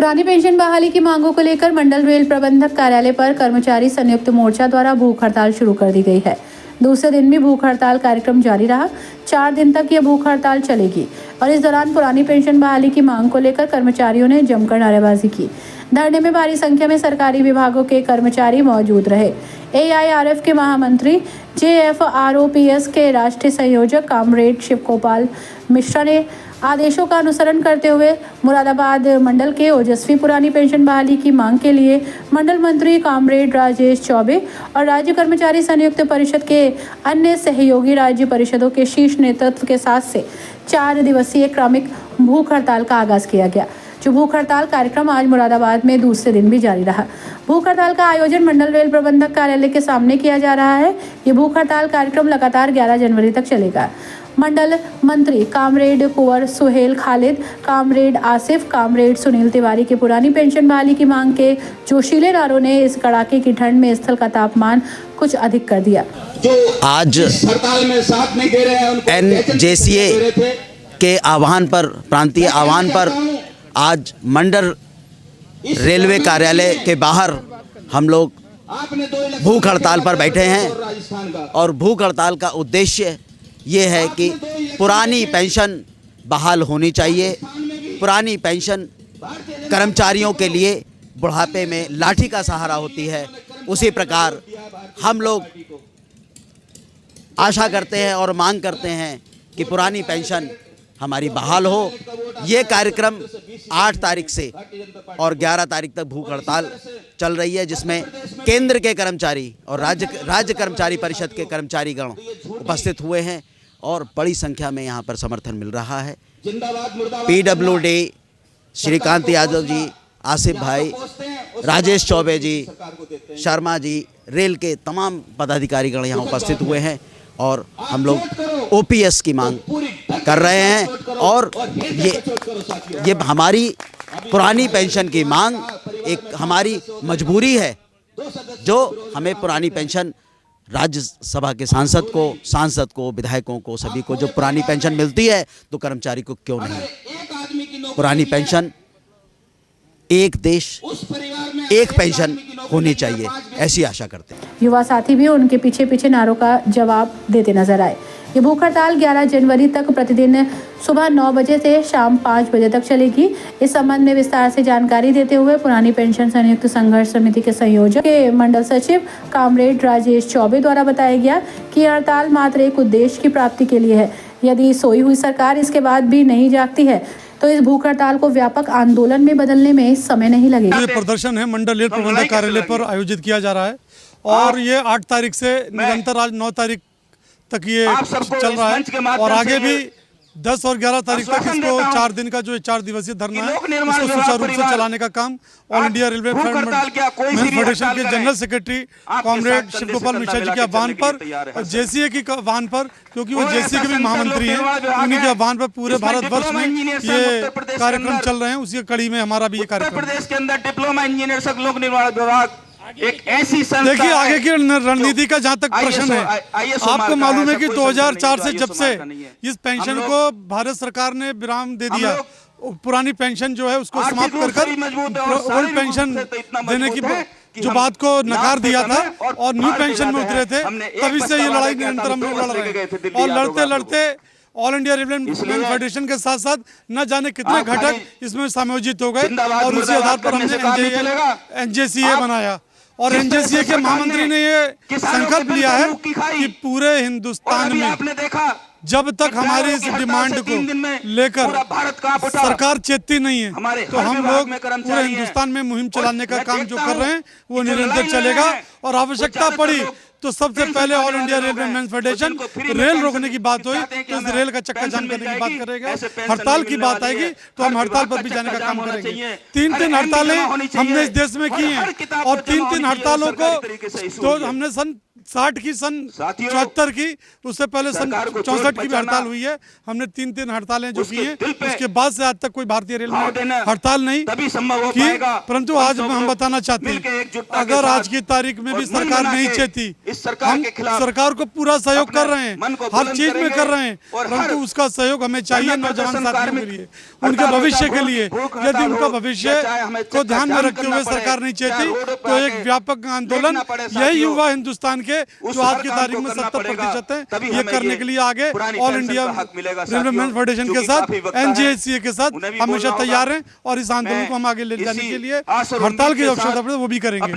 पुरानी पेंशन बहाली की मांगों को लेकर मंडल रेल प्रबंधक कार्यालय पर कर्मचारी संयुक्त मोर्चा द्वारा भूख हड़ताल शुरू कर दी गई है। दूसरे दिन भी भूख हड़ताल कार्यक्रम जारी रहा। 4 दिन तक यह भूख हड़ताल चलेगी और इस दौरान पुरानी पेंशन बहाली की मांग को लेकर कर्मचारियों ने जमकर नारेबाजी की। धरने में भारी संख्या में सरकारी विभागों के कर्मचारी मौजूद रहे। AIRF के महामंत्री JFROPS के राष्ट्रीय संयोजक कॉमरेड शिव गोपाल मिश्रा ने आदेशों का अनुसरण करते हुए मुरादाबाद मंडल के ओजस्वी पुरानी पेंशन बहाली की मांग के लिए मंडल मंत्री कॉमरेड राजेश चौबे और राज्य कर्मचारी संयुक्त परिषद के अन्य सहयोगी राज्य परिषदों के शीर्ष नेतृत्व के साथ से 4 दिवसीय क्रमिक भूख हड़ताल का आगाज किया गया। जो भूख हड़ताल कार्यक्रम आज मुरादाबाद में दूसरे दिन भी जारी रहा। भूख हड़ताल का आयोजन मंडल रेल प्रबंधक कार्यालय के सामने किया जा रहा है। ये भूख हड़ताल कार्यक्रम लगातार 11 जनवरी तक चलेगा। मंडल मंत्री कामरेड कुंवर सुहेल खालिद, कामरेड आसिफ, कामरेड सुनील तिवारी की पुरानी पेंशन बहाली की मांग के जोशीले नारों ने इस कड़ाके की ठंड में स्थल का तापमान कुछ अधिक कर दिया। आज हड़ताल में साथ नहीं दे रहे हैं NJCA के आह्वान पर, प्रांतीय आह्वान पर आज मंडल रेलवे कार्यालय के बाहर हम लोग भूख हड़ताल पर बैठे हैं और भूख हड़ताल का उद्देश्य ये है कि पुरानी पेंशन बहाल होनी चाहिए। पुरानी पेंशन कर्मचारियों के लिए बुढ़ापे में लाठी का सहारा होती है। उसी प्रकार हम लोग आशा करते हैं और मांग करते हैं कि पुरानी पेंशन हमारी बहाल हो। ये कार्यक्रम 8 तारीख से और 11 तारीख तक भूख हड़ताल चल रही है, जिसमें केंद्र के कर्मचारी और राज्य कर्मचारी परिषद के कर्मचारीगण उपस्थित हुए हैं और बड़ी संख्या में यहाँ पर समर्थन मिल रहा है। PWD श्रीकांत यादव जी, आसिफ भाई, राजेश चौबे जी, शर्मा जी, रेल के तमाम पदाधिकारीगण यहाँ उपस्थित हुए हैं और हम लोग OPS की मांग कर रहे हैं। और ये हमारी पुरानी पेंशन की मांग एक हमारी मजबूरी है, जो हमें पुरानी पेंशन राज्यसभा के सांसद को, विधायकों को, सभी को जो पुरानी पेंशन मिलती है, तो कर्मचारी को क्यों नहीं। पुरानी पेंशन, एक देश एक पेंशन होनी चाहिए, ऐसी आशा करते हैं। युवा साथी भी उनके पीछे नारों का जवाब देते नजर आए। ये भूख हड़ताल 11 जनवरी तक प्रतिदिन सुबह 9 बजे से शाम 5 बजे तक चलेगी। इस संबंध में विस्तार से जानकारी देते हुए पुरानी पेंशन संयुक्त संघर्ष समिति के संयोजक के मंडल सचिव कॉमरेड राजेश चौबे द्वारा बताया गया कि हड़ताल मात्र एक उद्देश्य की प्राप्ति के लिए है। यदि सोई हुई सरकार इसके बाद भी नहीं जागती है तो इस भूख हड़ताल को व्यापक आंदोलन में बदलने में समय नहीं लगेगा। ये प्रदर्शन है मंडल रेल प्रबंधक कार्यालय पर आयोजित किया जा रहा है और ये 8 तारीख से निरंतर आज 9 तारीख तक ये चल रहा है और आगे भी 10 और 11 तारीख तक इसको 4 दिन का जो 4 दिवसीय धरना है, इसको सुचारू रूप से चलाने का काम ऑल इंडिया रेलवे फेडरेशन के general secretary comrade Shiv Gopal Mishra ji के आह्वान पर और JCA की आह्वान पर, क्योंकि वो JCA के भी महामंत्री हैं, उन्हीं के आह्वान पर पूरे भारतवर्ष में ये कार्यक्रम चल रहे हैं। उसी कड़ी में हमारा भी ये कार्यक्रम। प्रदेश के अंदर डिप्लोमा इंजीनियर लोक निर्माण विभाग एक ऐसी संस्था। देखिए आगे की रणनीति का जहाँ तक प्रश्न है, आपको मालूम है कि 2004 से जब से इस पेंशन को भारत सरकार ने विराम दे दिया, पुरानी पेंशन जो है उसको समाप्त कर ओल्ड पेंशन देने की जो बात को नकार दिया था और न्यू पेंशन में उतरे थे, तभी से ये लड़ाई निरंतर हम लोग लड़ रहे हैं और लड़ते लड़ते ऑल इंडिया रेलवे फेडरेशन के साथ साथ न जाने कितने घटक इसमें समायोजित हो गए और उसी आधार पर हमने NJCA बनाया और NJCA के महामंत्री ने ये संकल्प लिया है कि पूरे हिंदुस्तान में जब तक हमारी इस डिमांड को लेकर सरकार चेतती नहीं है, तो हम लोग पूरे हिंदुस्तान में मुहिम चलाने का काम जो कर रहे हैं वो निरंतर चलेगा और आवश्यकता पड़ी तो सबसे पहले all India railway men's federation rail रोकने की बात हुई तो इस रेल का चक्का जाम करने की बात करेगा। हड़ताल की बात आएगी तो हम हड़ताल पर भी जाने का काम करेंगे। 3 हड़तालें हमने इस देश में की हैं और 3 हड़तालों को तो हमने सन 60 की, सन साथियों, 74 की, उससे पहले सन सरकार को 64 की भी बचाना, हड़ताल हुई है। हमने 3 हड़तालें जो उसके की हैं, दिल पे उसके बाद से आज तक कोई भारतीय रेल घाव देना में हड़ताल नहीं तभी संभव हो की। पाएगा। परंतु आज हम बताना चाहते मिलकर हैं, एकजुटता के अगर आज साथ की तारीख में और भी मन सरकार बना नहीं के चाहती, इस सरकार हम के खिलाफ सरकार को पूरा सहयोग अपने कर रहे हैं, मन को हर बुलंद चीज में करेंगे कर रहे हैं, और परंतु हर उसका सहयोग हमें चाहिए जन नौजवान प्रदर्शन साथियों कार्मिक के लिए, उनके हड़ताल भविष्य होता के हो, लिए। भूख यदि हड़ताल उनका हो, भविष्य या चाहे हमें को ध्यान में चक्का रखते जाम हुए करना सरकार पड़े, नहीं चाहे चाहती, रोडों पे तो एक आके व्यापक आंदोलन देखना पड़े यही साथियों, युवा हिंदुस्तान के उस जो आज हर की काम तारीख को में करना 70% पड़ेगा, है, तभी ये हमें करने ये के लिए आगे पुरानी ऑल पेंशन इंडिया का हक मिलेगा रेलवे साथियों, मैन फेडरेशन जो के कि साथ, काफी वक्ता है, NJSCA के साथ उन्हें भी हमेशा बोलना होगा। तैयार हैं और इस आंदोलन मैं को हम आगे ले जाने इसी के लिए आस और हड़ताल उम्मीद की के आवश्यकता साथ पड़े वो भी करेंगे।